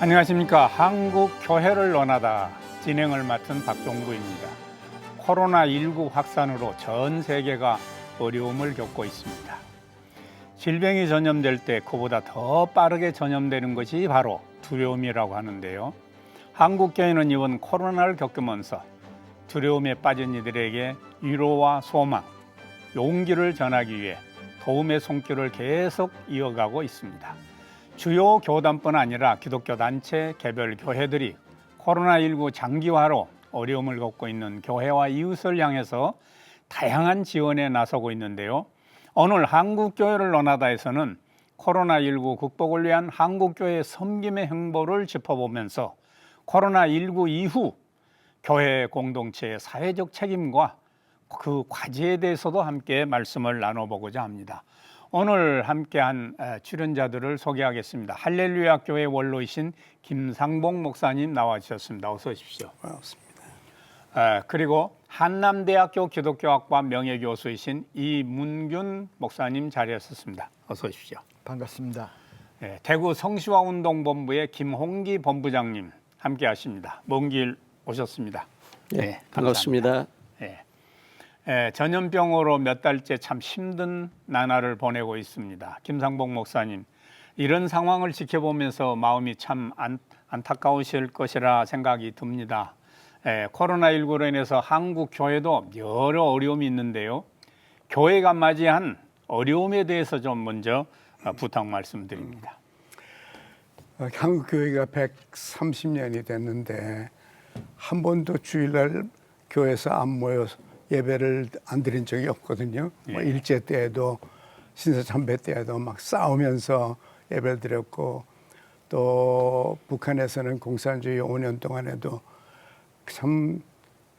안녕하십니까. 한국교회를 논하다 진행을 맡은 박종구입니다. 코로나19 확산으로 전 세계가 어려움을 겪고 있습니다. 질병이 전염될 때 그보다 더 빠르게 전염되는 것이 바로 두려움이라고 하는데요. 한국교회는 이번 코로나를 겪으면서 두려움에 빠진 이들에게 위로와 소망, 용기를 전하기 위해 도움의 손길을 계속 이어가고 있습니다. 주요 교단뿐 아니라 기독교 단체, 개별 교회들이 코로나19 장기화로 어려움을 겪고 있는 교회와 이웃을 향해서 다양한 지원에 나서고 있는데요. 오늘 한국교회를 논하다에서는 코로나19 극복을 위한 한국교회의 섬김의 행보를 짚어보면서 코로나19 이후 교회 공동체의 사회적 책임과 그 과제에 대해서도 함께 말씀을 나눠보고자 합니다. 오늘 함께한 출연자들을 소개하겠습니다. 할렐루야 교회 원로이신 김상봉 목사님 나와주셨습니다. 어서 오십시오. 반갑습니다. 그리고 한남대학교 기독교학과 명예교수이신 이문균 목사님 자리하셨습니다. 어서 오십시오. 반갑습니다. 대구 성시화운동본부의 김홍기 본부장님 함께하십니다. 먼 길 오셨습니다. 네, 반갑습니다. 전염병으로 몇 달째 참 힘든 나날을 보내고 있습니다. 김상봉 목사님, 이런 상황을 지켜보면서 마음이 참 안타까우실 것이라 생각이 듭니다. 코로나19로 인해서 한국 교회도 여러 어려움이 있는데요. 교회가 맞이한 어려움에 대해서 좀 먼저 부탁 말씀드립니다. 한국 교회가 130년이 됐는데 한 번도 주일날 교회에서 안 모여 예배를 안 드린 적이 없거든요. 뭐 일제 때에도 신사참배 때에도 막 싸우면서 예배를 드렸고, 또 북한에서는 공산주의 5년 동안에도 참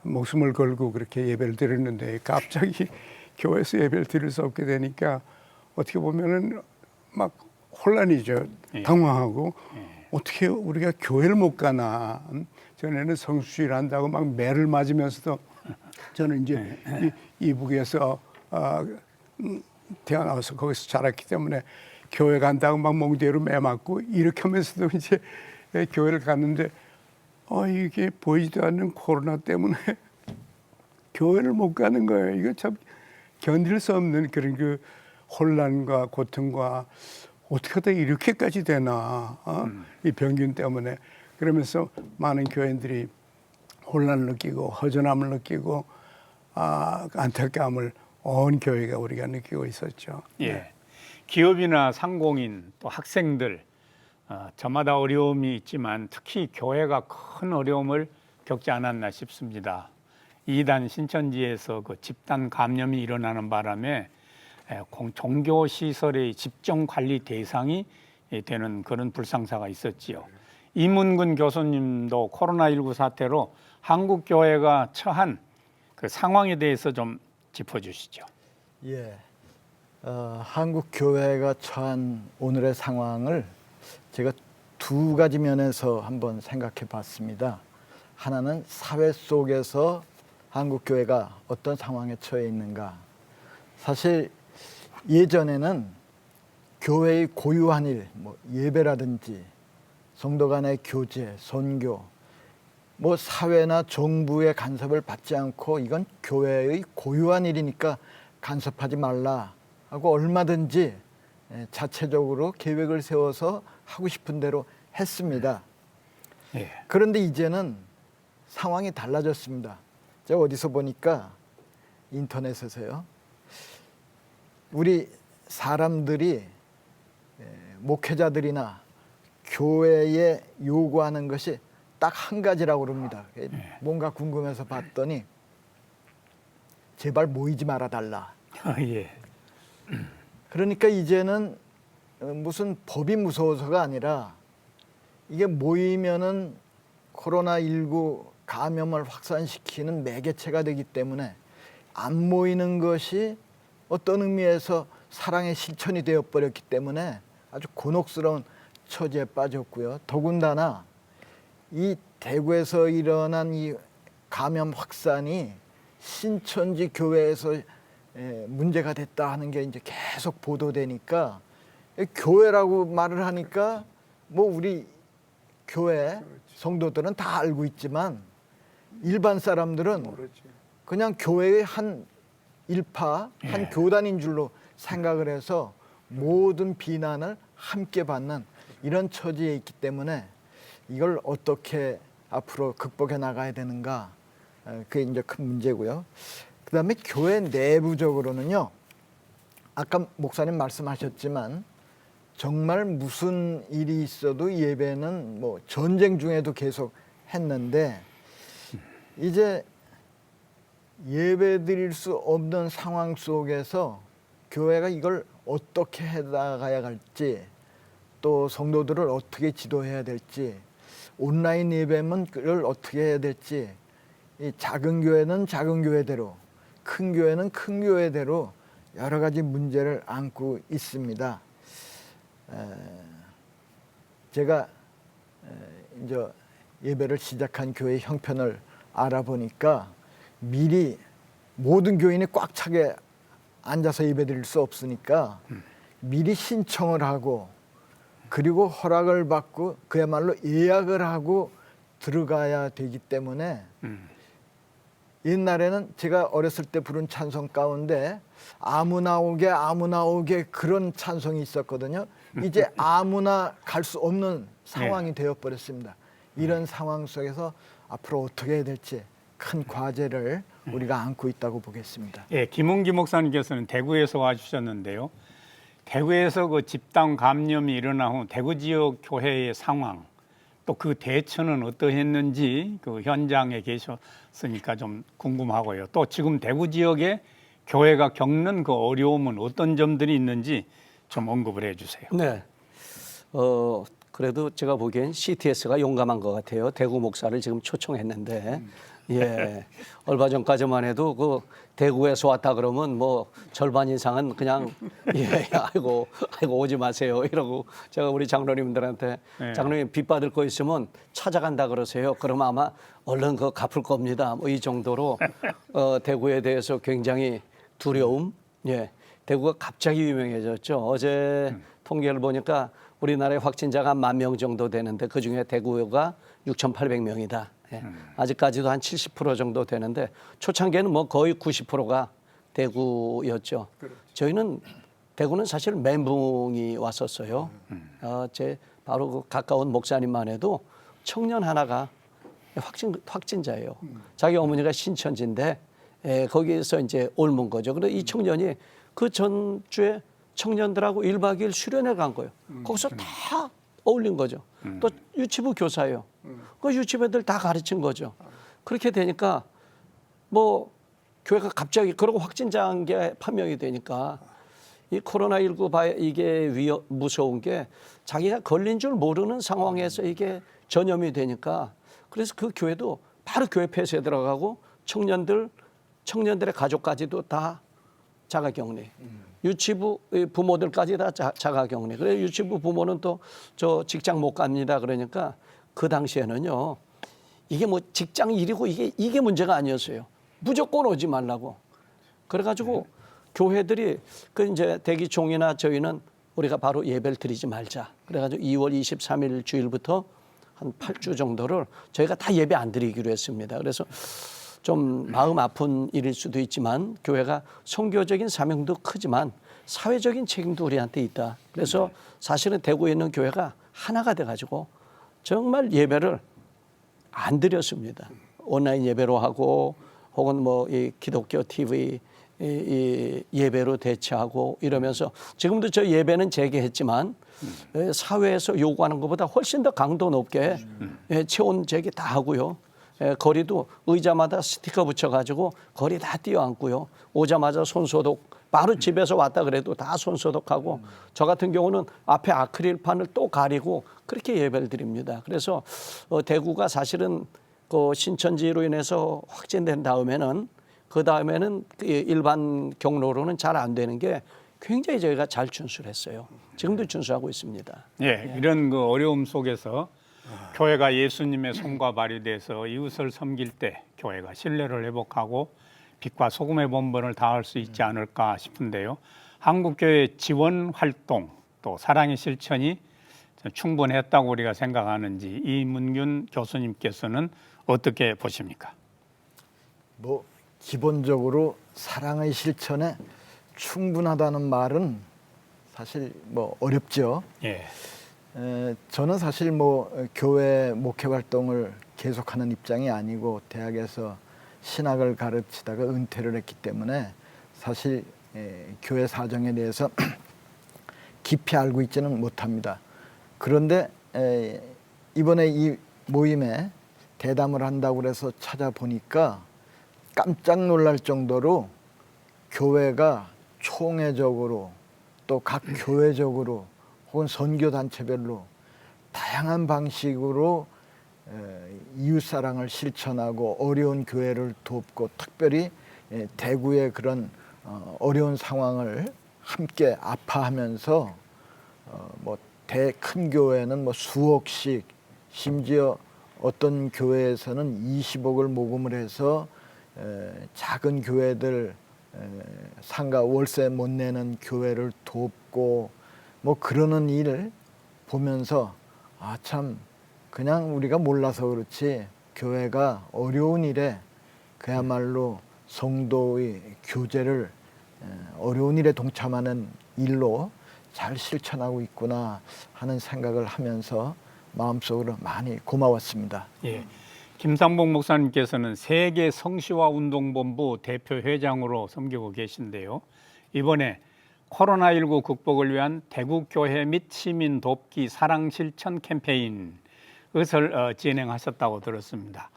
목숨을 걸고 그렇게 예배를 드렸는데 갑자기 교회에서 예배를 드릴 수 없게 되니까 어떻게 보면은 막 혼란이죠. 당황하고 어떻게 우리가 교회를 못 가나. 전에는 성수주일 한다고 막 매를 맞으면서도 저는 이제 이북에서 태어나서 거기서 자랐기 때문에 교회 간다고 막 멍대로 매 맞고 이렇게 하면서도 이제 교회를 갔는데 이게 보이지도 않는 코로나 때문에 교회를 못 가는 거예요. 이거 참 견딜 수 없는 그런 그 혼란과 고통과 어떻게 하다 이렇게까지 되나 이 병균 때문에. 그러면서 많은 교인들이 혼란을 느끼고 허전함을 느끼고 안타까움을 온 교회가 우리가 느끼고 있었죠. 기업이나 상공인 또 학생들 저마다 어려움이 있지만 특히 교회가 큰 어려움을 겪지 않았나 싶습니다. 이단 신천지에서 그 집단 감염이 일어나는 바람에 종교 시설의 집중 관리 대상이 되는 그런 불상사가 있었지요. 이문근 교수님도 코로나19 사태로 한국 교회가 처한 그 상황에 대해서 좀 짚어주시죠. 한국 교회가 처한 오늘의 상황을 제가 두 가지 면에서 한번 생각해 봤습니다. 하나는 사회 속에서 한국 교회가 어떤 상황에 처해 있는가. 사실 예전에는 교회의 고유한 일, 뭐 예배라든지 성도 간의 교제, 선교, 뭐 사회나 정부의 간섭을 받지 않고 이건 교회의 고유한 일이니까 간섭하지 말라 하고 얼마든지 자체적으로 계획을 세워서 하고 싶은 대로 했습니다. 그런데 이제는 상황이 달라졌습니다. 제가 어디서 보니까 인터넷에서요. 우리 사람들이 목회자들이나 교회에 요구하는 것이 딱 한 가지라고 그럽니다. 뭔가 궁금해서 봤더니 제발 모이지 말아 달라. 그러니까 이제는 무슨 법이 무서워서가 아니라 이게 모이면은 코로나19 감염을 확산시키는 매개체가 되기 때문에 안 모이는 것이 어떤 의미에서 사랑의 실천이 되어버렸기 때문에 아주 곤혹스러운 처지에 빠졌고요. 더군다나 이 대구에서 일어난 이 감염 확산이 신천지 교회에서 문제가 됐다 하는 게 이제 계속 보도되니까 교회라고 말을 하니까 뭐 우리 교회 성도들은 다 알고 있지만 일반 사람들은 그냥 교회의 한 일파, 한 교단인 줄로 생각을 해서 모든 비난을 함께 받는 이런 처지에 있기 때문에 이걸 어떻게 앞으로 극복해 나가야 되는가, 그게 이제 큰 문제고요. 그다음에 교회 내부적으로는요, 아까 목사님 말씀하셨지만 정말 무슨 일이 있어도 예배는 뭐 전쟁 중에도 계속 했는데 이제 예배 드릴 수 없는 상황 속에서 교회가 이걸 어떻게 해나가야 할지, 또 성도들을 어떻게 지도해야 될지, 온라인 예배면 그걸 어떻게 해야 될지, 이 작은 교회는 작은 교회대로, 큰 교회는 큰 교회대로 여러 가지 문제를 안고 있습니다. 제가 이제 예배를 시작한 교회 형편을 알아보니까 미리 모든 교인이 꽉 차게 앉아서 예배 드릴 수 없으니까 미리 신청을 하고 그리고 허락을 받고 그야말로 예약을 하고 들어가야 되기 때문에 옛날에는 제가 어렸을 때 부른 찬송 가운데 아무나 오게 그런 찬송이 있었거든요. 이제 아무나 갈 수 없는 상황이 되어버렸습니다. 이런 상황 속에서 앞으로 어떻게 해야 될지 큰 과제를 우리가 안고 있다고 보겠습니다. 예, 김은기 목사님께서는 대구에서 와주셨는데요. 대구에서 그 집단 감염이 일어난 후 대구 지역 교회의 상황, 또 그 대처는 어떠했는지 그 현장에 계셨으니까 좀 궁금하고요. 또 지금 대구 지역에 교회가 겪는 그 어려움은 어떤 점들이 있는지 좀 언급을 해주세요. 네. 그래도 제가 보기엔 CTS가 용감한 것 같아요. 대구 목사를 지금 초청했는데, 예. 얼마 전까지만 해도 그 대구에서 왔다 그러면 뭐 절반 이상은 그냥 예, 아이고 오지 마세요 이러고 제가 우리 장로님들한테 장로님 빚 받을 거 있으면 찾아간다 그러세요. 그러면 아마 얼른 그거 갚을 겁니다. 뭐 이 정도로 대구에 대해서 굉장히 두려움. 예. 대구가 갑자기 유명해졌죠. 어제 통계를 보니까 우리나라의 확진자가 10,000명 정도 되는데 그중에 대구가 6,800명이다. 예. 아직까지도 한 70% 정도 되는데 초창기에는 뭐 거의 90%가 대구였죠. 저희는 대구는 사실 멘붕이 왔었어요. 제 바로 그 가까운 목사님만 해도 청년 하나가 확진자예요. 자기 어머니가 신천지인데 거기에서 이제 옮은 거죠. 그래서 이 청년이 그 전주에 청년들하고 1박 2일 수련회 간 거예요. 거기서 다 어울린 거죠. 또 유치부 교사예요. 그 유치부 애들 다 가르친 거죠. 그렇게 되니까 뭐 교회가 갑자기 그러고 확진자한 게 판명이 되니까 이 코로나19 이게 무서운 게 자기가 걸린 줄 모르는 상황에서 이게 전염이 되니까 그래서 그 교회도 바로 교회 폐쇄에 들어가고 청년들의 가족까지도 다 자가격리. 유치부 부모들까지 다 자가격리. 그래서 유치부 부모는 또 저 직장 못 갑니다. 그러니까 그 당시에는요. 이게 뭐 직장 일이고 이게 문제가 아니었어요. 무조건 오지 말라고. 그래가지고 교회들이 그 이제 대기총이나 저희는 우리가 바로 예배를 드리지 말자. 그래가지고 2월 23일 주일부터 한 8주 정도를 저희가 다 예배 안 드리기로 했습니다. 그래서 좀 마음 아픈 일일 수도 있지만 교회가 선교적인 사명도 크지만 사회적인 책임도 우리한테 있다. 그래서 사실은 대구에 있는 교회가 하나가 돼가지고 정말 예배를 안 드렸습니다. 온라인 예배로 하고 혹은 뭐 이 기독교 TV 이 예배로 대체하고 이러면서 지금도 저 예배는 재개했지만 사회에서 요구하는 것보다 훨씬 더 강도 높게 체온 재개 다 하고요. 거리도 의자마다 스티커 붙여가지고 거리 다 띄어앉고요. 오자마자 손소독, 바로 집에서 왔다 그래도 다 손소독하고 저 같은 경우는 앞에 아크릴판을 또 가리고 그렇게 예배를 드립니다. 그래서 대구가 사실은 그 신천지로 인해서 확진된 다음에는 그 다음에는 일반 경로로는 잘 안 되는 게 굉장히 저희가 잘 준수했어요. 지금도 준수하고 있습니다. 예, 이런 그 어려움 속에서 교회가 예수님의 손과 발이 돼서 이웃을 섬길 때 교회가 신뢰를 회복하고 빛과 소금의 본분을 다할 수 있지 않을까 싶은데요. 한국교회 지원 활동 또 사랑의 실천이 충분했다고 우리가 생각하는지 이문균 교수님께서는 어떻게 보십니까? 뭐 기본적으로 사랑의 실천에 충분하다는 말은 사실 뭐 어렵죠. 예. 저는 사실 뭐 교회 목회 활동을 계속하는 입장이 아니고 대학에서 신학을 가르치다가 은퇴를 했기 때문에 사실 교회 사정에 대해서 깊이 알고 있지는 못합니다. 그런데 이번에 이 모임에 대담을 한다고 그래서 찾아보니까 깜짝 놀랄 정도로 교회가 총회적으로 또 각 교회적으로 혹은 선교단체별로 다양한 방식으로 이웃사랑을 실천하고 어려운 교회를 돕고 특별히 대구의 그런 어려운 상황을 함께 아파하면서 뭐 큰 교회는 뭐 수억씩 심지어 어떤 교회에서는 20억을 모금을 해서 작은 교회들 상가 월세 못 내는 교회를 돕고 뭐 그러는 일을 보면서 아 참 그냥 우리가 몰라서 그렇지 교회가 어려운 일에 그야말로 성도의 교제를 어려운 일에 동참하는 일로 잘 실천하고 있구나 하는 생각을 하면서 마음속으로 많이 고마웠습니다. 예. 김상복 목사님께서는 세계 성시화 운동본부 대표 회장으로 섬기고 계신데요. 이번에 코로나19 극복을 위한 대구교회 및 시민 돕기 사랑 실천 캠페인 것을 진행하셨다고 들었습니다.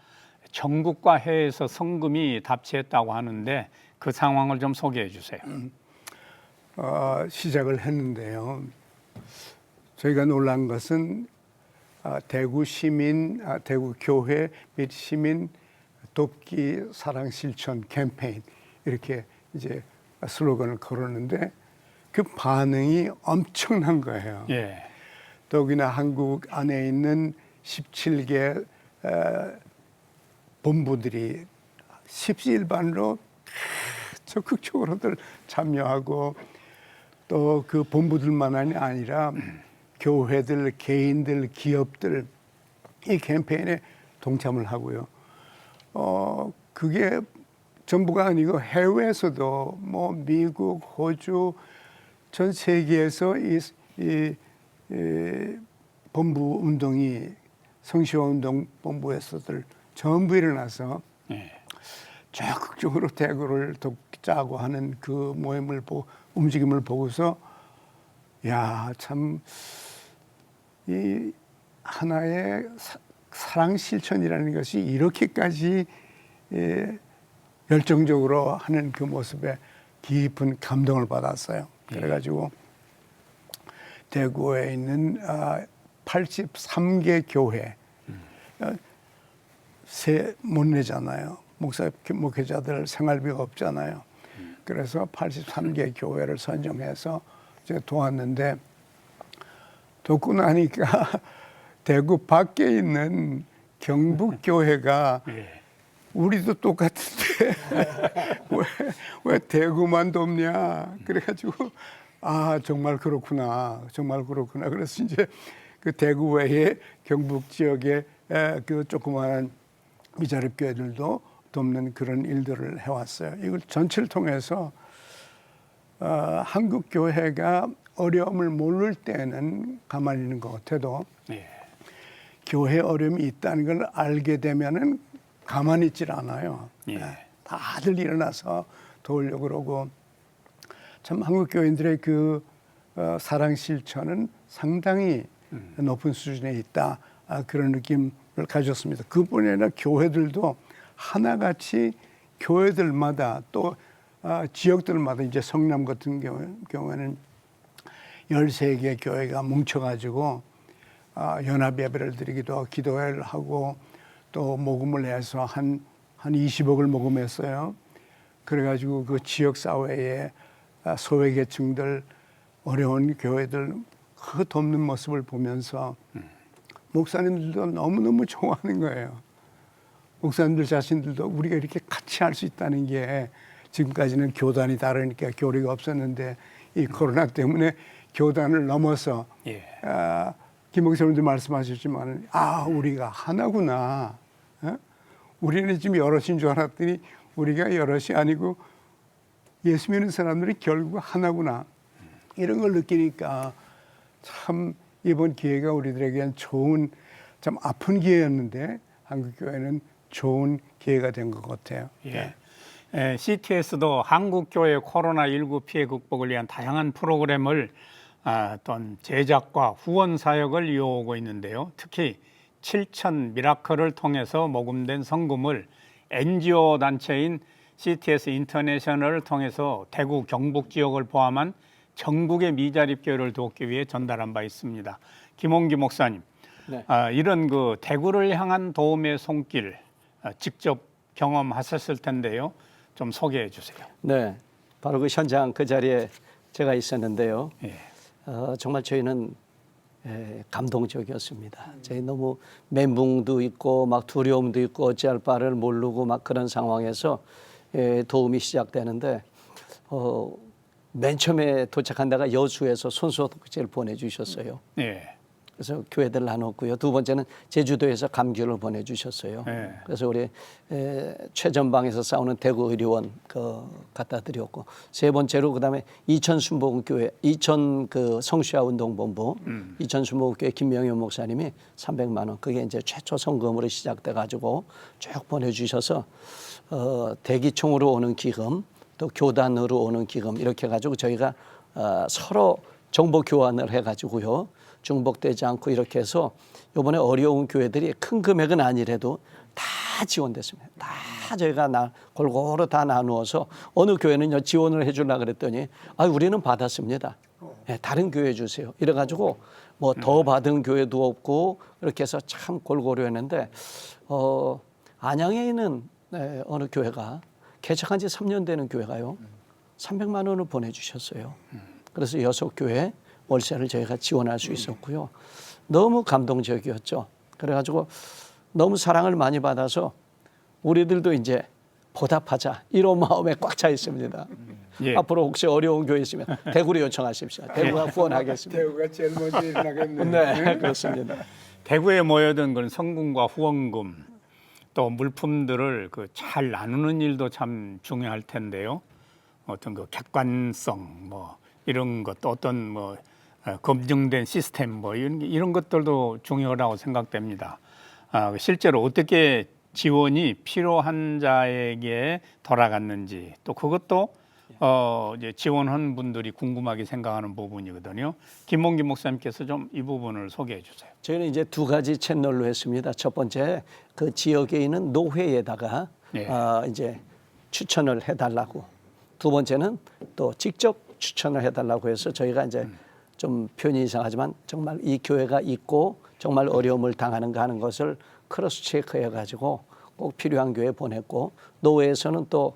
전국과 해외에서 성금이 답치했다고 하는데 그 상황을 좀 소개해 주세요. 시작을 했는데요. 저희가 놀란 것은 대구 시민, 대구 교회 및 시민 돕기 사랑 실천 캠페인 이렇게 이제 슬로건을 걸었는데 그 반응이 엄청난 거예요. 예. 더욱이나 한국 안에 있는 17개 본부들이 십시일반으로 적극적으로들 참여하고 또 그 본부들만이 아니라 교회들, 개인들, 기업들 이 캠페인에 동참을 하고요. 그게 전부가 아니고 해외에서도 뭐 미국, 호주 전 세계에서 이 본부 운동이 성시화 운동 본부에서들 전부 일어나서 예. 적극적으로 대구를 돕자고 하는 그 모임을 움직임을 보고서 야, 참 이 하나의 사랑 실천이라는 것이 이렇게까지 열정적으로 하는 그 모습에 깊은 감동을 받았어요. 그래가지고 대구에 있는 83개 교회 세 못 내잖아요. 목회자들 생활비가 없잖아요. 그래서 83개 교회를 선정해서 이제 도왔는데 돕고 나니까 대구 밖에 있는 경북교회가 우리도 똑같은데 왜 대구만 돕냐 그래가지고 아 정말 그렇구나 그래서 이제 그 대구 외에 경북 지역의 그 조그마한 미자립 교회들도 돕는 그런 일들을 해왔어요. 이걸 전체를 통해서 한국 교회가 어려움을 모를 때는 가만히 있는 것 같아도 교회 어려움이 있다는 걸 알게 되면은 가만히 있질 않아요. 다들 일어나서 도우려고 그러고 참 한국 교인들의 그 사랑 실천은 상당히 높은 수준에 있다 그런 느낌을 가졌습니다. 그뿐이 아니라 교회들도 하나같이 교회들마다 또 지역들마다 이제 성남 같은 경우에는 13개 교회가 뭉쳐가지고 연합 예배를 드리기도 하고 기도회를 하고 또 모금을 해서 한 20억을 모금했어요. 그래가지고 그 지역 사회에 소외계층들 어려운 교회들 그 돕는 모습을 보면서 목사님들도 너무너무 좋아하는 거예요. 목사님들 자신들도 우리가 이렇게 같이 할 수 있다는 게 지금까지는 교단이 다르니까 교리가 없었는데 이 코로나 때문에 교단을 넘어서 김목사님도 말씀하셨지만 우리가 하나구나. 우리는 지금 여럿인 줄 알았더니 우리가 여럿이 아니고 예수 믿는 사람들이 결국 하나구나. 이런 걸 느끼니까 참 이번 기회가 우리들에게는 좋은, 참 아픈 기회였는데 한국교회는 좋은 기회가 된 것 같아요. 예. CTS도 한국교회 코로나19 피해 극복을 위한 다양한 프로그램을 또한 제작과 후원 사역을 이어오고 있는데요. 특히 7천 미라클을 통해서 모금된 성금을 NGO 단체인 CTS 인터내셔널을 통해서 대구 경북 지역을 포함한 전국의 미자립 교회를 돕기 위해 전달한 바 있습니다. 김홍기 목사님, 네. 이런 그 대구를 향한 도움의 손길 직접 경험하셨을 텐데요. 좀 소개해 주세요. 네, 바로 그 현장 그 자리에 제가 있었는데요. 예. 정말 저희는 감동적이었습니다. 저희 너무 멘붕도 있고 막 두려움도 있고 어찌할 바를 모르고 막 그런 상황에서 도움이 시작되는데 맨 처음에 도착한 데가 여수에서 손소독제를 보내주셨어요. 예. 그래서 교회들 나눴고요. 두 번째는 제주도에서 감귤을 보내주셨어요. 네. 그래서 우리 최전방에서 싸우는 대구 의료원 갖다 드렸고, 세 번째로 그다음에 이천 순복음교회, 이천 그 성수야 운동본부, 이천 순복음교회 김명현 목사님이 300만 원, 그게 이제 최초 성금으로 시작돼 가지고 쭉 보내주셔서 대기총으로 오는 기금, 또 교단으로 오는 기금 이렇게 해가지고 저희가 서로 정보 교환을 해가지고요. 중복되지 않고 이렇게 해서 이번에 어려운 교회들이 큰 금액은 아니래도 다 지원됐습니다. 다 저희가 골고루 다 나누어서 어느 교회는요 지원을 해주려고 그랬더니 우리는 받았습니다. 네, 다른 교회 주세요. 이래가지고 뭐 더 받은 교회도 없고 이렇게 해서 참 골고루 했는데 안양에 있는 어느 교회가 개척한 지 3년 되는 교회가요 300만 원을 보내주셨어요. 그래서 6교회 월세를 저희가 지원할 수 있었고요. 너무 감동적이었죠. 그래가지고 너무 사랑을 많이 받아서 우리들도 이제 보답하자 이런 마음에 꽉 차 있습니다. 예. 앞으로 혹시 어려운 교회 있으면 대구로 요청하십시오. 대구가 후원하겠습니다. 대구가 제일 먼저 일어나겠네요. 네, 그렇습니다. 대구에 모여든 그런 성금과 후원금 또 물품들을 잘 나누는 일도 참 중요할 텐데요. 어떤 그 객관성 뭐 이런 것, 어떤 뭐 검증된 시스템 뭐 이런 것들도 중요하다고 생각됩니다. 실제로 어떻게 지원이 필요한 자에게 돌아갔는지 또 그것도 이제 지원한 분들이 궁금하게 생각하는 부분이거든요. 김몽기 목사님께서 좀 이 부분을 소개해 주세요. 저희는 이제 두 가지 채널로 했습니다. 첫 번째 그 지역에 있는 노회에다가 예. 이제 추천을 해달라고. 두 번째는 또 직접 추천을 해달라고 해서 저희가 이제 좀 표현이 이상하지만 정말 이 교회가 있고 정말 어려움을 당하는가 하는 것을 크로스 체크해가지고 꼭 필요한 교회에 보냈고 노회에서는 또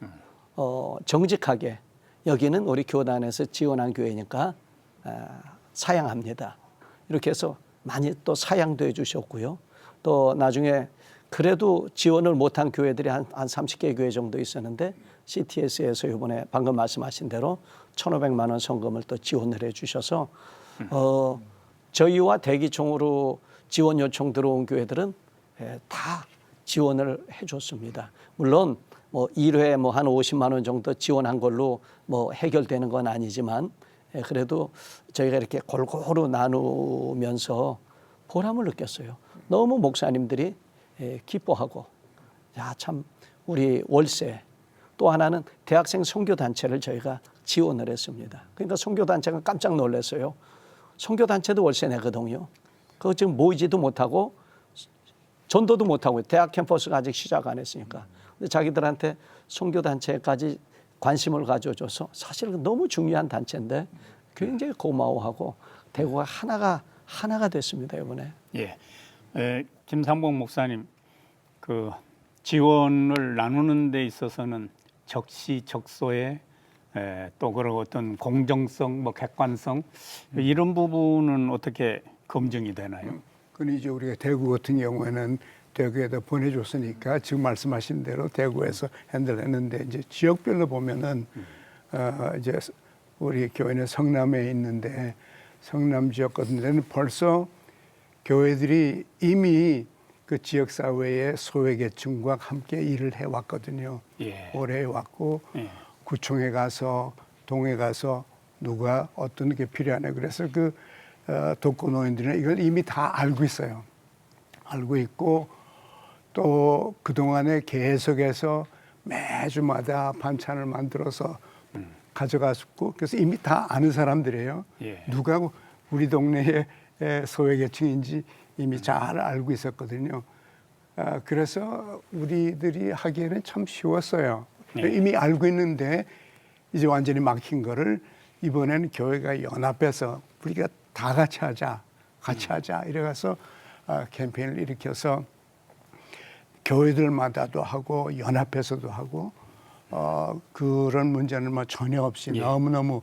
정직하게 여기는 우리 교단에서 지원한 교회니까 사양합니다. 이렇게 해서 많이 또 사양도 해주셨고요. 또 나중에 그래도 지원을 못한 교회들이 한 30개 교회 정도 있었는데 CTS에서 이번에 방금 말씀하신 대로 1,500만 원 성금을 또 지원을 해주셔서 저희와 대기총으로 지원 요청 들어온 교회들은 다 지원을 해줬습니다. 물론 뭐 1회 뭐 한 50만 원 정도 지원한 걸로 뭐 해결되는 건 아니지만 그래도 저희가 이렇게 골고루 나누면서 보람을 느꼈어요. 너무 목사님들이 기뻐하고 야, 참 우리 월세 또 하나는 대학생 선교단체를 저희가 지원을 했습니다. 그러니까 선교단체가 깜짝 놀랐어요. 선교단체도 월세 내거든요. 그거 지금 모이지도 못하고 전도도 못하고 대학 캠퍼스가 아직 시작 안 했으니까. 근데 자기들한테 선교단체까지 관심을 가져줘서 사실은 너무 중요한 단체인데 굉장히 고마워하고 대구가 하나가 됐습니다, 이번에. 예. 김상봉 목사님, 그 지원을 나누는 데 있어서는 적시적소에 또 그런 어떤 공정성, 뭐 객관성 이런 부분은 어떻게 검증이 되나요? 근데 이제 우리가 대구 같은 경우에는 대구에다 보내줬으니까 지금 말씀하신 대로 대구에서 핸들했는데 이제 지역별로 보면은 이제 우리 교회는 성남에 있는데 성남 지역 같은 데는 벌써 교회들이 이미 그 지역 사회의 소외계층과 함께 일을 해왔거든요. 예. 오래 해왔고 예. 구청에 가서 동에 가서 누가 어떤 게 필요하냐 그래서 그 독거노인들은 이걸 이미 다 알고 있어요. 알고 있고 또 그동안에 계속해서 매주마다 반찬을 만들어서 가져갔고 그래서 이미 다 아는 사람들이에요. 예. 누가 우리 동네의 소외계층인지 이미 잘 알고 있었거든요. 그래서 우리들이 하기에는 참 쉬웠어요. 예. 이미 알고 있는데 이제 완전히 막힌 거를 이번에는 교회가 연합해서 우리가 다 같이 하자, 이래가서 캠페인을 일으켜서 교회들마다도 하고 연합해서도 하고 그런 문제는 뭐 전혀 없이 예. 너무너무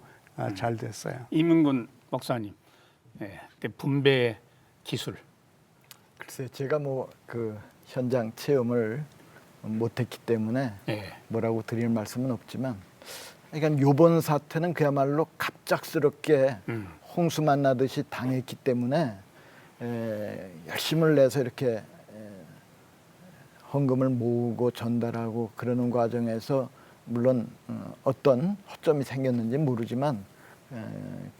잘 됐어요. 이문근 목사님, 예, 그 분배 기술. 글쎄 제가 뭐 그 현장 체험을 못했기 때문에 예. 뭐라고 드릴 말씀은 없지만, 그러니까 이번 사태는 그야말로 갑작스럽게 홍수 만나듯이 당했기 때문에 열심을 내서 이렇게 헌금을 모으고 전달하고 그러는 과정에서 물론 어떤 허점이 생겼는지 모르지만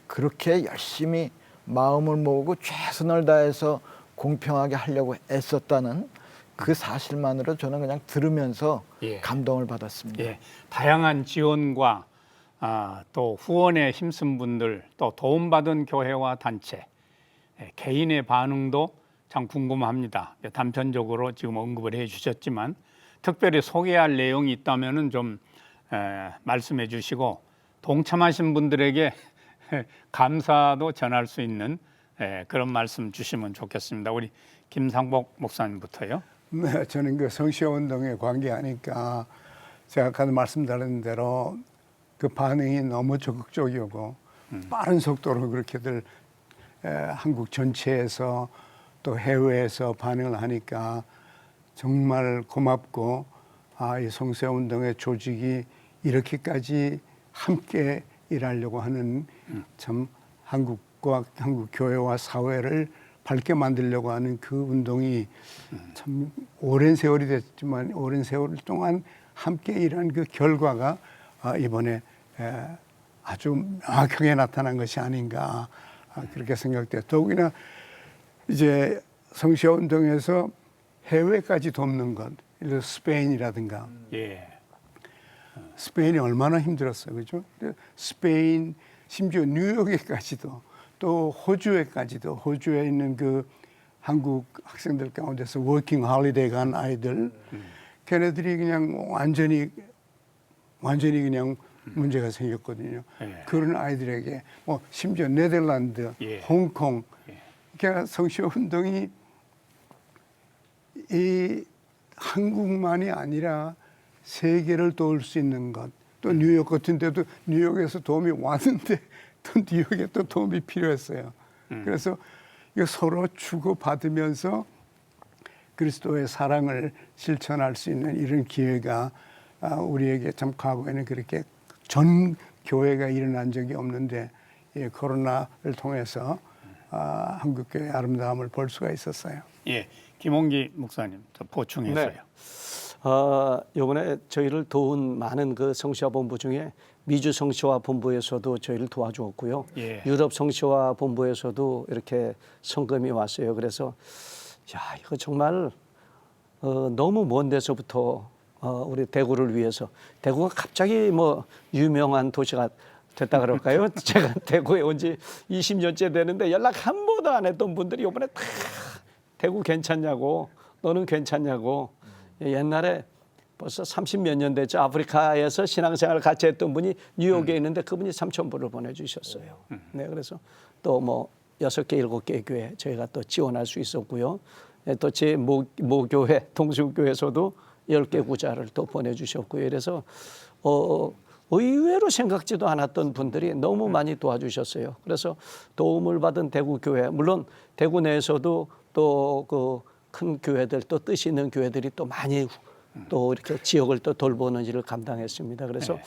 그렇게 열심히 마음을 모으고 최선을 다해서 공평하게 하려고 애썼다는 그 사실만으로 저는 그냥 들으면서 예. 감동을 받았습니다. 예, 다양한 지원과 또 후원에 힘쓴 분들, 또 도움받은 교회와 단체, 개인의 반응도 참 궁금합니다. 단편적으로 지금 언급을 해주셨지만 특별히 소개할 내용이 있다면은 좀 말씀해 주시고 동참하신 분들에게 감사도 전할 수 있는 그런 말씀 주시면 좋겠습니다. 우리 김상복 목사님부터요. 네, 저는 그 성시운동에 관계하니까 제가 아까 말씀드린 대로 그 반응이 너무 적극적이고 빠른 속도로 그렇게들 한국 전체에서 또 해외에서 반응을 하니까 정말 고맙고 이 성세운동의 조직이 이렇게까지 함께 일하려고 하는 참 한국과 한국 교회와 사회를 밝게 만들려고 하는 그 운동이 참 오랜 세월이 됐지만 오랜 세월 동안 함께 일한 그 결과가 이번에 아주 명확하게 나타난 것이 아닌가 그렇게 생각돼요. 더욱이나 이제 성시화 운동에서 해외까지 돕는 것, 예를 들어 스페인이라든가 예. 스페인이 얼마나 힘들었어요, 그죠? 스페인 심지어 뉴욕에까지도 또 호주에까지도 호주에 있는 그 한국 학생들 가운데서 워킹 홀리데이 간 아이들 걔네들이 그냥 완전히 그냥 문제가 생겼거든요. 예. 그런 아이들에게 뭐 심지어 네덜란드, 예. 홍콩, 그러니까 성시화 운동이 이 한국만이 아니라 세계를 도울 수 있는 것. 또 뉴욕 같은 데도 뉴욕에서 도움이 왔는데 또 뉴욕에 또 도움이 필요했어요. 그래서 이거 서로 주고받으면서 그리스도의 사랑을 실천할 수 있는 이런 기회가 우리에게 참 과거에는 그렇게 전 교회가 일어난 적이 없는데 코로나를 통해서 한국교회의 아름다움을 볼 수가 있었어요. 예, 김홍기 목사님 저 보충해서요. 네. 이번에 저희를 도운 많은 그 성시화 본부 중에 미주 성시화 본부에서도 저희를 도와주었고요. 예. 유럽 성시화 본부에서도 이렇게 성금이 왔어요. 그래서 야 이거 정말 너무 먼 데서부터 우리 대구를 위해서 대구가 갑자기 뭐 유명한 도시가 됐다 그럴까요? 제가 대구에 온 지 20년째 되는데 연락 한 번도 안 했던 분들이 이번에 다 대구 괜찮냐고 너는 괜찮냐고 옛날에 벌써 30몇 년 됐죠. 아프리카에서 신앙생활을 같이 했던 분이 뉴욕에 있는데 그분이 3,000불을 보내주셨어요. 네, 그래서 또 뭐 6개, 7개 교회 저희가 또 지원할 수 있었고요. 또 제 모교회, 동수교회에서도 10개 구자를 또 보내주셨고요. 그래서 의외로 생각지도 않았던 분들이 너무 많이 도와주셨어요. 그래서 도움을 받은 대구교회, 물론 대구 내에서도 또 그 큰 교회들, 또 뜻 있는 교회들이 또 많이 또 이렇게 지역을 또 돌보는 일을 감당했습니다. 그래서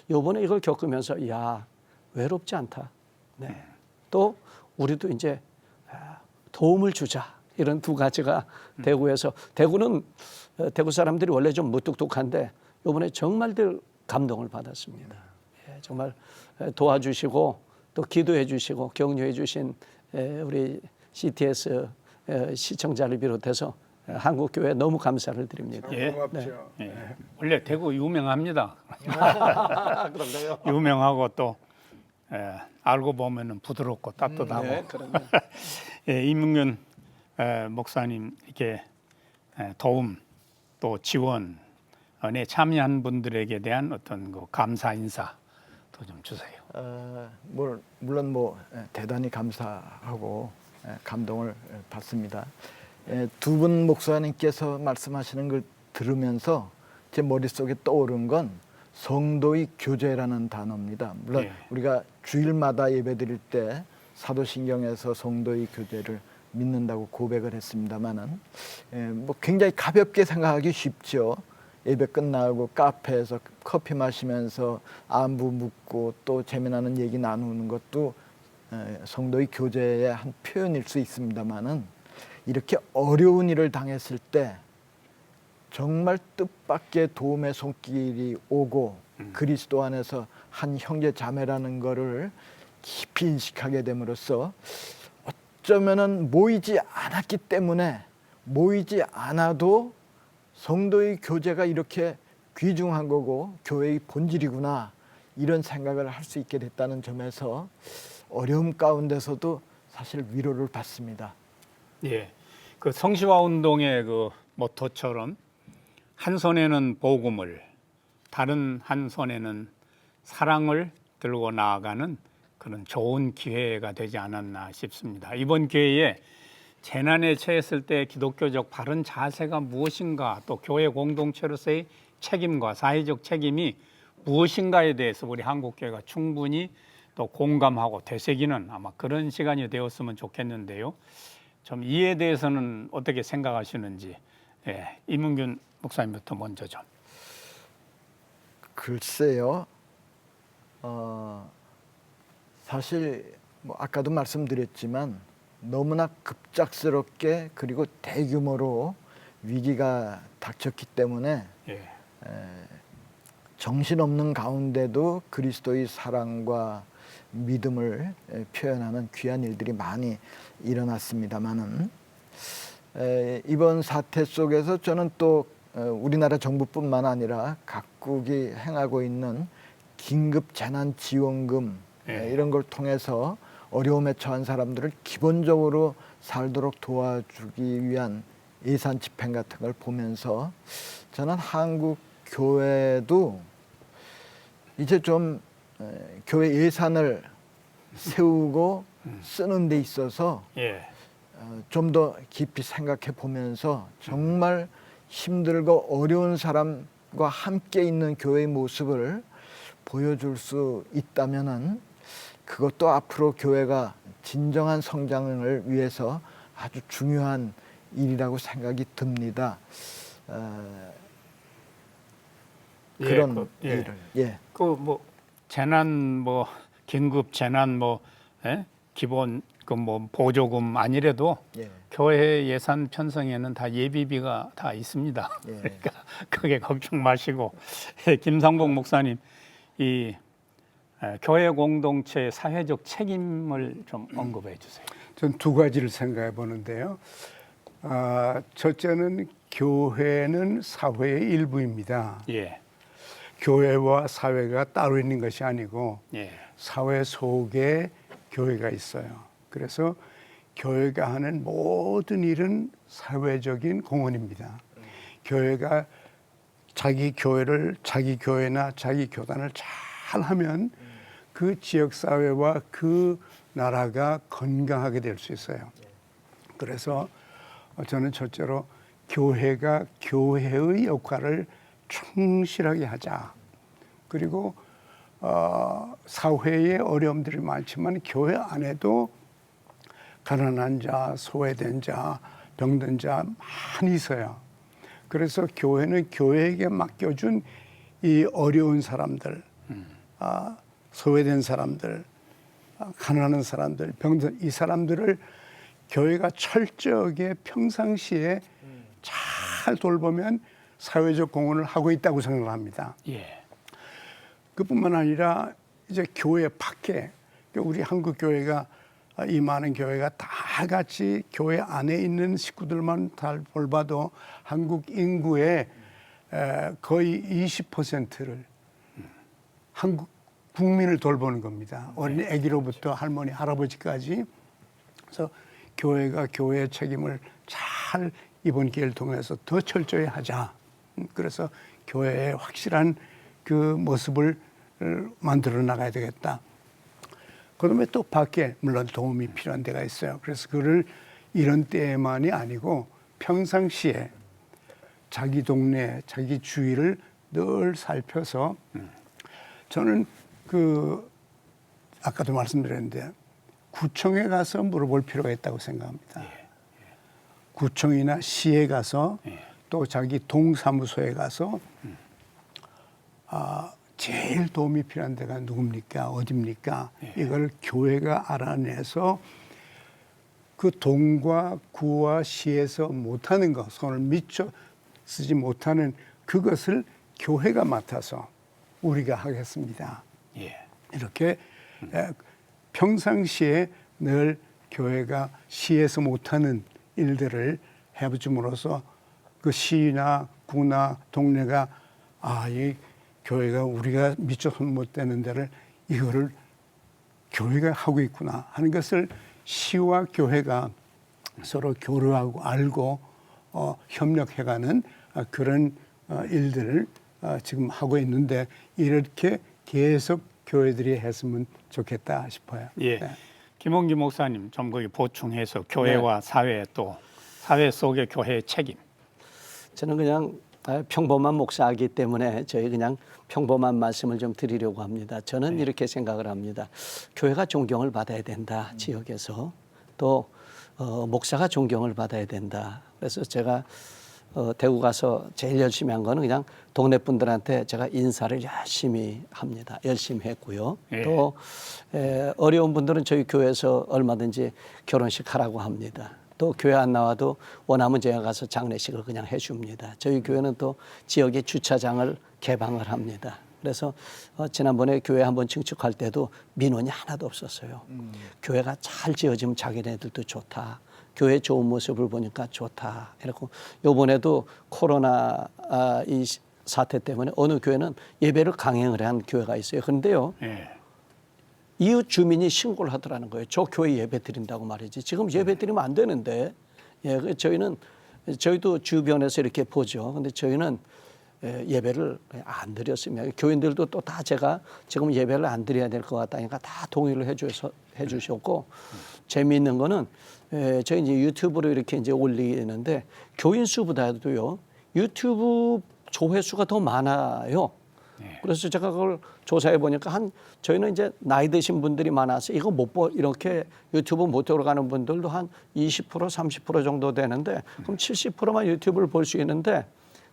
이번에 이걸 겪으면서 야 외롭지 않다. 네. 또 우리도 이제 도움을 주자. 이런 두 가지가 대구에서 대구는 대구 사람들이 원래 좀 무뚝뚝한데 이번에 정말들 감동을 받았습니다. 예, 정말 도와주시고 또 기도해 주시고 격려해 주신 우리 CTS 시청자를 비롯해서 한국교회 너무 감사를 드립니다. 예. 고맙죠. 예. 원래 대구 유명합니다. 그런가요? 유명하고 또 알고 보면은 부드럽고 따뜻하고. 네, 그럼요. 예, 이문균 목사님 이렇게 도움 또 지원에 참여한 분들에게 대한 어떤 그 감사 인사도 좀 주세요. 물론 뭐 대단히 감사하고 감동을 받습니다. 두 분 목사님께서 말씀하시는 걸 들으면서 제 머릿속에 떠오른 건 성도의 교제라는 단어입니다. 물론 예. 우리가 주일마다 예배드릴 때 사도신경에서 성도의 교제를 믿는다고 고백을 했습니다마는 뭐 굉장히 가볍게 생각하기 쉽죠. 예배 끝나고 카페에서 커피 마시면서 안부 묻고 또 재미나는 얘기 나누는 것도 성도의 교제의 한 표현일 수 있습니다마는 이렇게 어려운 일을 당했을 때 정말 뜻밖의 도움의 손길이 오고 그리스도 안에서 한 형제 자매라는 거를 깊이 인식하게 됨으로써 어쩌면은 모이지 않았기 때문에 모이지 않아도 성도의 교제가 이렇게 귀중한 거고 교회의 본질이구나 이런 생각을 할 수 있게 됐다는 점에서 어려움 가운데서도 사실 위로를 받습니다. 예, 그 성시화 운동의 그 모토처럼 한 손에는 복음을, 다른 한 손에는 사랑을 들고 나아가는 그런 좋은 기회가 되지 않았나 싶습니다. 이번 기회에 재난에 처했을 때 기독교적 바른 자세가 무엇인가, 또 교회 공동체로서의 책임과 사회적 책임이 무엇인가에 대해서 우리 한국교회가 충분히 또 공감하고 되새기는 아마 그런 시간이 되었으면 좋겠는데요. 좀 이에 대해서는 어떻게 생각하시는지, 예, 이문균 목사님부터 먼저 좀. 글쎄요. 사실 뭐 아까도 말씀드렸지만 너무나 급작스럽게 그리고 대규모로 위기가 닥쳤기 때문에 예, 정신없는 가운데도 그리스도의 사랑과 믿음을 표현하는 귀한 일들이 많이 일어났습니다마는 이번 사태 속에서 저는 또 우리나라 정부뿐만 아니라 각국이 행하고 있는 긴급 재난 지원금 이런 걸 통해서 어려움에 처한 사람들을 기본적으로 살도록 도와주기 위한 예산 집행 같은 걸 보면서 저는 한국 교회도 이제 좀 교회 예산을 세우고 쓰는 데 있어서 예, 좀 더 깊이 생각해 보면서 정말 힘들고 어려운 사람과 함께 있는 교회의 모습을 보여줄 수 있다면은 그것도 앞으로 교회가 진정한 성장을 위해서 아주 중요한 일이라고 생각이 듭니다. 그런 일을 그 뭐 재난 뭐 긴급 재난 뭐 기본 그 뭐 보조금 아니래도 교회 예산 편성에는 다 예비비가 다 있습니다. 그러니까 크게 걱정 마시고 김상복 목사님 이 교회 공동체의 사회적 책임을 좀 언급해 주세요. 전 두 가지를 생각해 보는데요. 첫째는 교회는 사회의 일부입니다. 예, 교회와 사회가 따로 있는 것이 아니고 예, 사회 속에 교회가 있어요. 그래서 교회가 하는 모든 일은 사회적인 공헌입니다. 교회가 자기 교회를 자기 교회나 자기 교단을 잘 하면 그 지역 사회와 그 나라가 건강하게 될 수 있어요. 그래서 저는 첫째로 교회가 교회의 역할을 충실하게 하자. 그리고 사회에 어려움들이 많지만 교회 안에도 가난한 자, 소외된 자, 병든 자 많이 있어요. 그래서 교회는 교회에게 맡겨준 이 어려운 사람들, 소외된 사람들, 가난한 사람들, 병든 이 사람들을 교회가 철저하게 평상시에 잘 돌보면 사회적 공헌을 하고 있다고 생각합니다. 예. 그뿐만 아니라 이제 교회 밖에 우리 한국 교회가 이 많은 교회가 다 같이 교회 안에 있는 식구들만 잘 돌봐도 한국 인구의 거의 20%를 한국 국민을 돌보는 겁니다. 어린 아기로부터 할머니, 할아버지까지. 그래서 교회가 교회의 책임을 잘 이번 기회를 통해서 더 철저히 하자. 그래서 교회의 확실한 그 모습을 만들어 나가야 되겠다. 그다음에 또 밖에 물론 도움이 필요한 데가 있어요. 그래서 그를 이런 때만이 아니고 평상시에 자기 동네, 자기 주위를 늘 살펴서 저는 그 아까도 말씀드렸는데 구청에 가서 물어볼 필요가 있다고 생각합니다. 구청이나 시에 가서 또 자기 동사무소에 가서 제일 도움이 필요한 데가 누굽니까? 어딥니까? 이걸 교회가 알아내서 그 동과 구와 시에서 못하는 것, 손을 미처 쓰지 못하는 그것을 교회가 맡아서 우리가 하겠습니다. 예. 이렇게 평상시에 늘 교회가 시에서 못하는 일들을 해줌으로써 그 시나 구나 동네가 이 교회가 우리가 미처 손 못 대는 데를 이거를 교회가 하고 있구나 하는 것을 시와 교회가 서로 교류하고 알고 협력해가는 그런 일들을 지금 하고 있는데 이렇게 계속 교회들이 했으면 좋겠다 싶어요. 예. 네. 김홍기 목사님 좀 거기 보충해서 교회와 사회 또 사회 속의 교회의 책임. 저는 그냥 평범한 목사이기 때문에 저희 그냥 평범한 말씀을 좀 드리려고 합니다. 저는 이렇게 생각을 합니다. 교회가 존경을 받아야 된다. 지역에서 또 목사가 존경을 받아야 된다. 그래서 제가 대구 가서 제일 열심히 한 거는 그냥 동네 분들한테 제가 인사를 열심히 합니다. 열심히 했고요. 예. 또 어려운 분들은 저희 교회에서 얼마든지 결혼식 하라고 합니다. 또 교회 안 나와도 원하면 제가 가서 장례식을 그냥 해줍니다. 저희 교회는 또 지역에 주차장을 개방을 합니다. 그래서 지난번에 교회 한번 증축할 때도 민원이 하나도 없었어요. 교회가 잘 지어지면 자기네들도 좋다. 교회 좋은 모습을 보니까 좋다. 이렇고 요번에도 코로나 이 사태 때문에 어느 교회는 예배를 강행을 한 교회가 있어요. 그런데요. 예. 이웃 주민이 신고를 하더라는 거예요. 저 교회 예배 드린다고 말이지. 지금 예배 드리면 안 되는데. 예, 저희도 주변에서 이렇게 보죠. 근데 저희는 예배를 안 드렸으면 교인들도 또 다 제가 지금 예배를 안 드려야 될 것 같다니까 다 동의를 해주셨고 재미있는 거는 저희 이제 유튜브로 이렇게 이제 올리는데 교인 수보다도요 유튜브 조회수가 더 많아요. 그래서 제가 그걸 조사해 보니까 저희는 이제 나이 드신 분들이 많아서 이거 이렇게 유튜브 못 들어가는 분들도 한 20% 30% 정도 되는데 그럼 70%만 유튜브를 볼 수 있는데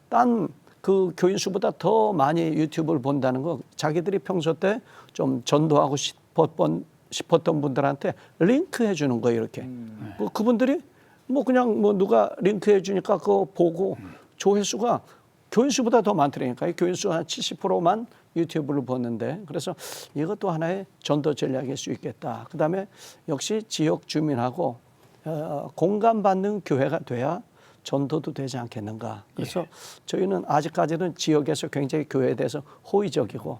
딴 그 교인 수보다 더 많이 유튜브를 본다는 거 자기들이 평소 때 좀 전도하고 싶었던 분들한테 링크해 주는 거예요 이렇게 그분들이 그냥 누가 링크해 주니까 그거 보고 조회수가 교인 수보다 더 많더라니까요. 교인 수 한 70%만 유튜브를 보는데 그래서 이것도 하나의 전도 전략일 수 있겠다. 그다음에 역시 지역 주민하고 공감받는 교회가 돼야 전도도 되지 않겠는가. 그래서 저희는 아직까지는 지역에서 굉장히 교회에 대해서 호의적이고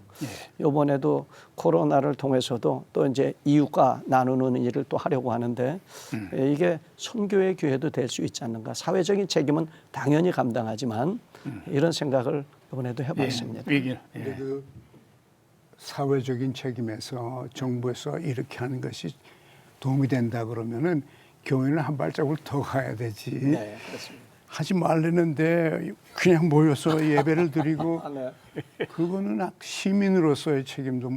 이번에도 코로나를 통해서도 또 이제 이웃과 나누는 일을 또 하려고 하는데 이게 선교의 교회도 될 수 있지 않는가. 사회적인 책임은 당연히 감당하지만 이런 생각을 이번에도 해봤습니다. 근데 그 사회적인 책임에서 정부에서 이렇게 하는 것이 도움이 된다 그러면은 교회는 한 발자국을 더 가야 되지. 네, 그렇습니다. 하지 말라는데 그냥 모여서 예배를 드리고 네. 그거는 시민으로서의 책임도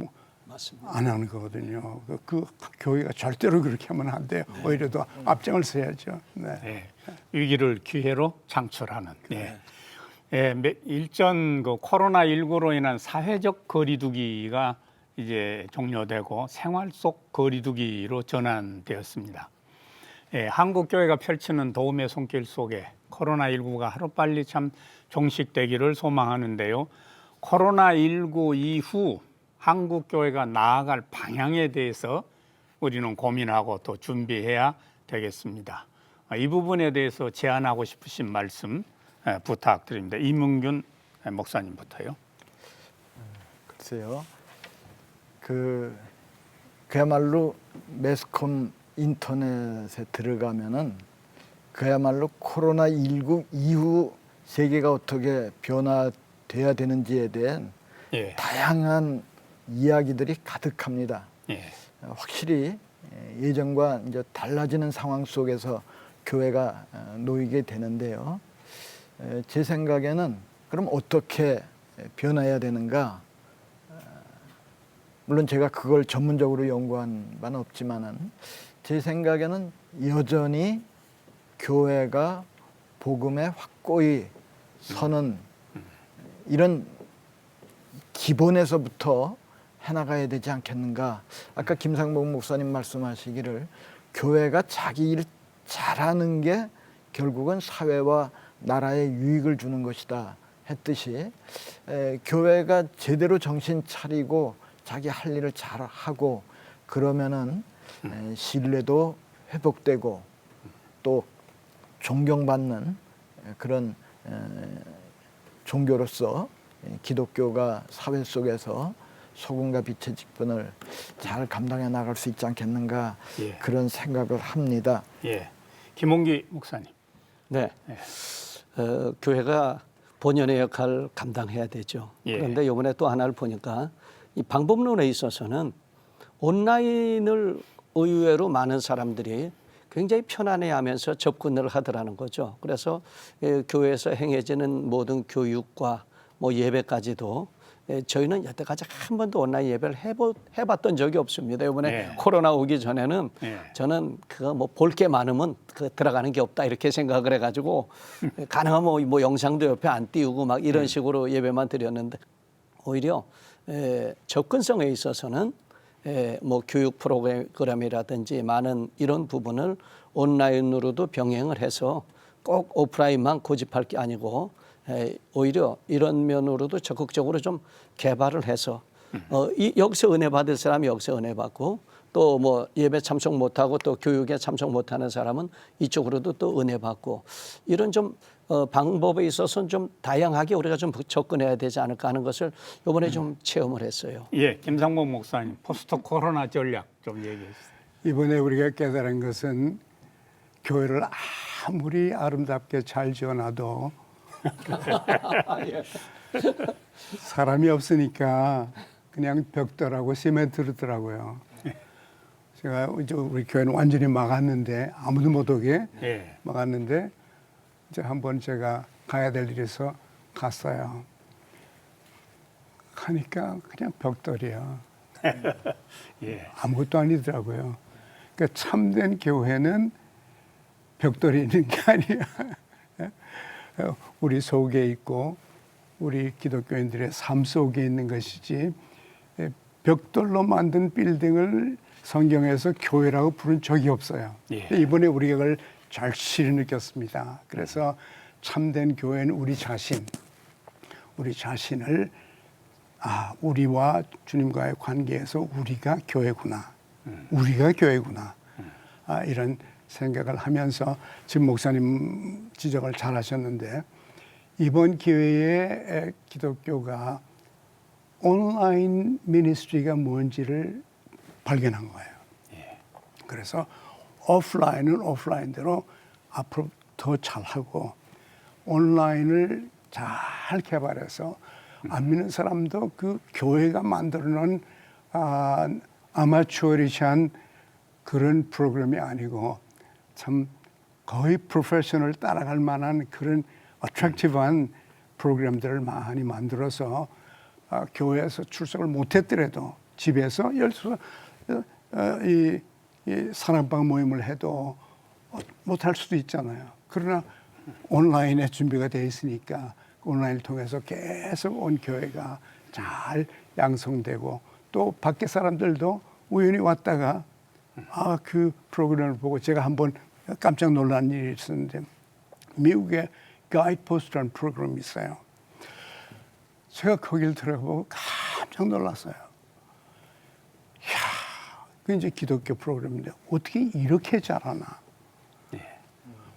맞습니다. 안 하는 거거든요. 그 교회가 절대로 그렇게 하면 안 돼요. 오히려 더 앞장을 서야죠. 네. 네. 위기를 기회로 창출하는. 네. 일전 그 코로나19로 인한 사회적 거리두기가 이제 종료되고 생활 속 거리두기로 전환되었습니다. 예, 한국 교회가 펼치는 도움의 손길 속에 코로나19가 하루빨리 참 종식되기를 소망하는데요. 코로나19 이후 한국 교회가 나아갈 방향에 대해서 우리는 고민하고 또 준비해야 되겠습니다. 이 부분에 대해서 제안하고 싶으신 말씀 부탁드립니다. 이문균 목사님부터요. 글쎄요. 그야말로 매스컴 인터넷에 들어가면은 그야말로 코로나19 이후 세계가 어떻게 변화돼야 되는지에 대한 예. 다양한 이야기들이 가득합니다. 예. 확실히 예전과 이제 달라지는 상황 속에서 교회가 놓이게 되는데요. 제 생각에는 그럼 어떻게 변화해야 되는가? 물론 제가 그걸 전문적으로 연구한 바는 없지만은 제 생각에는 여전히 교회가 복음에 확고히 서는 이런 기본에서부터 해나가야 되지 않겠는가. 아까 김상복 목사님 말씀하시기를 교회가 자기 일 잘하는 게 결국은 사회와 나라에 유익을 주는 것이다 했듯이 교회가 제대로 정신 차리고 자기 할 일을 잘하고 그러면은 신뢰도 회복되고 또 존경받는 그런 종교로서 기독교가 사회 속에서 소금과 빛의 직분을 잘 감당해 나갈 수 있지 않겠는가. 예. 그런 생각을 합니다. 예. 김홍기 목사님. 네. 교회가 본연의 역할을 감당해야 되죠. 예. 그런데 이번에 또 하나를 보니까 이 방법론에 있어서는 온라인을 의외로 많은 사람들이 굉장히 편안해하면서 접근을 하더라는 거죠. 그래서 교회에서 행해지는 모든 교육과 뭐 예배까지도 저희는 여태까지 한 번도 온라인 예배를 해봤던 적이 없습니다. 이번에 네. 코로나 오기 전에는 네. 저는 그거 뭐 볼 게 많으면 그 들어가는 게 없다 이렇게 생각을 해가지고 가능하면 뭐 영상도 옆에 안 띄우고 막 이런 식으로 예배만 드렸는데 오히려 접근성에 있어서는 뭐 교육 프로그램이라든지 많은 이런 부분을 온라인으로도 병행을 해서 꼭 오프라인만 고집할 게 아니고 오히려 이런 면으로도 적극적으로 좀 개발을 해서 여기서 은혜 받을 사람이 여기서 은혜 받고 또 뭐 예배 참석 못하고 또 교육에 참석 못하는 사람은 이쪽으로도 또 은혜 받고 이런 좀 방법에 있어서는 좀 다양하게 우리가 좀 접근해야 되지 않을까 하는 것을 이번에 좀 체험을 했어요. 예, 김상복 목사님 포스트 코로나 전략 좀 얘기해 주세요. 이번에 우리가 깨달은 것은 교회를 아무리 아름답게 잘 지어놔도 사람이 없으니까 그냥 벽돌하고 시멘트더라고요. 제가 우리 교회는 완전히 막았는데 아무도 못 오게 예. 막았는데 이제 한번 제가 가야 될 일에서 갔어요. 가니까 그냥 벽돌이야. 예. 아무것도 아니더라고요. 그러니까 참된 교회는 벽돌이 있는 게 아니야. 우리 속에 있고 우리 기독교인들의 삶 속에 있는 것이지 벽돌로 만든 빌딩을 성경에서 교회라고 부른 적이 없어요. 예. 이번에 우리가 그걸 절실히 느꼈습니다. 그래서 참된 교회는 우리 자신을 우리와 주님과의 관계에서 우리가 교회구나. 이런 생각을 하면서 지금 목사님 지적을 잘 하셨는데 이번 기회에 기독교가 온라인 미니스트리가 뭔지를 발견한 거예요. 예. 그래서 오프라인은 오프라인대로 앞으로 더 잘하고 온라인을 잘 개발해서 안 믿는 사람도 그 교회가 만들어놓은 아마추어리시한 그런 프로그램이 아니고 참 거의 프로페셔널 따라갈 만한 그런 어트랙티브한 프로그램들을 많이 만들어서 교회에서 출석을 못했더라도 집에서 이 사랑방 모임을 해도 못할 수도 있잖아요. 그러나 온라인에 준비가 돼 있으니까 온라인을 통해서 계속 온 교회가 잘 양성되고 또 밖에 사람들도 우연히 왔다가 그 프로그램을 보고 제가 한번 깜짝 놀란 일이 있었는데 미국에 가이드포스트라는 프로그램이 있어요. 제가 거기를 들어보고 깜짝 놀랐어요. 이야, 그 이제 기독교 프로그램인데 어떻게 이렇게 잘하나?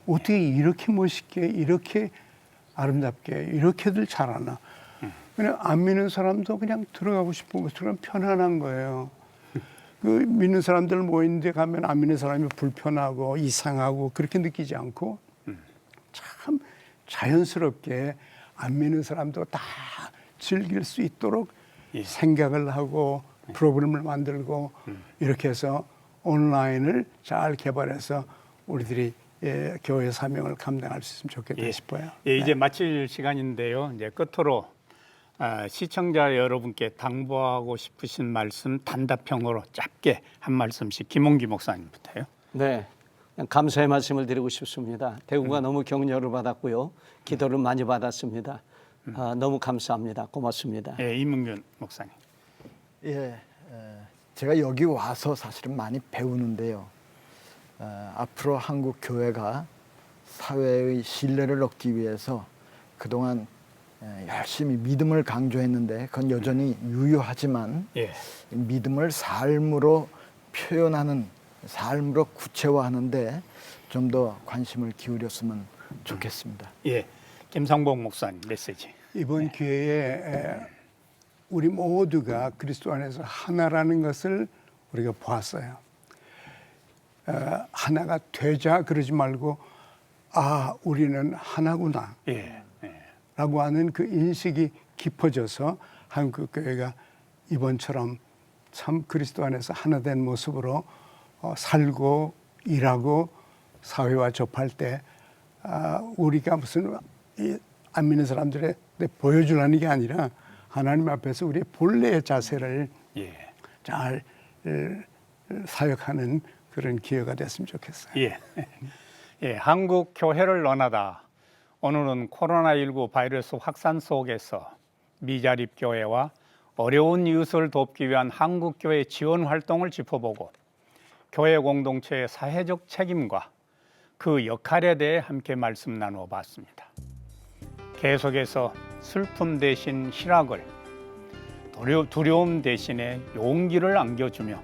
어떻게 이렇게 멋있게, 이렇게 아름답게, 이렇게들 잘하나? 그냥 안 믿는 사람도 그냥 들어가고 싶은 것처럼 편안한 거예요. 그 믿는 사람들 모이는데 가면 안 믿는 사람이 불편하고 이상하고 그렇게 느끼지 않고 참 자연스럽게 안 믿는 사람도 다 즐길 수 있도록 생각을 하고 프로그램을 만들고 이렇게 해서 온라인을 잘 개발해서 우리들이 교회 사명을 감당할 수 있으면 좋겠다 싶어요. 이제 마칠 시간인데요. 이제 끝으로 시청자 여러분께 당부하고 싶으신 말씀 단답형으로 짧게 한 말씀씩 김홍기 목사님부터요. 네, 그냥 감사의 말씀을 드리고 싶습니다. 대구가 너무 격려를 받았고요, 기도를 많이 받았습니다. 너무 감사합니다. 고맙습니다. 이문균 목사님. 제가 여기 와서 사실은 많이 배우는데요. 앞으로 한국 교회가 사회의 신뢰를 얻기 위해서 그동안 열심히 믿음을 강조했는데 그건 여전히 유효하지만 믿음을 삶으로 표현하는, 삶으로 구체화하는데 좀 더 관심을 기울였으면 좋겠습니다. 김상복 목사님 메시지. 이번 기회에 우리 모두가 그리스도 안에서 하나라는 것을 우리가 보았어요. 하나가 되자 그러지 말고 우리는 하나구나 라고 하는 그 인식이 깊어져서 한국교회가 이번처럼 참 그리스도 안에서 하나된 모습으로 살고 일하고 사회와 접할 때 우리가 무슨 안 믿는 사람들에 보여주려는 게 아니라 하나님 앞에서 우리의 본래의 자세를 잘 사역하는 그런 기회가 됐으면 좋겠어요. 한국 교회를 논하다. 오늘은 코로나19 바이러스 확산 속에서 미자립 교회와 어려운 이웃을 돕기 위한 한국 교회 지원 활동을 짚어보고 교회 공동체의 사회적 책임과 그 역할에 대해 함께 말씀 나누어 봤습니다. 계속해서 슬픔 대신 희락을, 두려움 대신에 용기를 안겨주며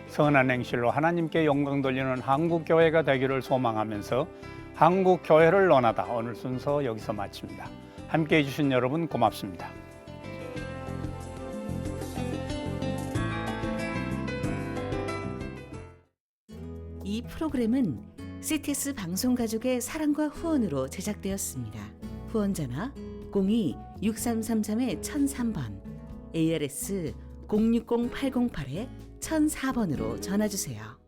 선한 행실로 하나님께 영광 돌리는 한국 교회가 되기를 소망하면서 한국 교회를 논하다 오늘 순서 여기서 마칩니다. 함께해 주신 여러분 고맙습니다. 이 프로그램은 CTS 방송가족의 사랑과 후원으로 제작되었습니다. 후원전화 02-6333-1003번, ARS 060-808-1004번으로 전화주세요.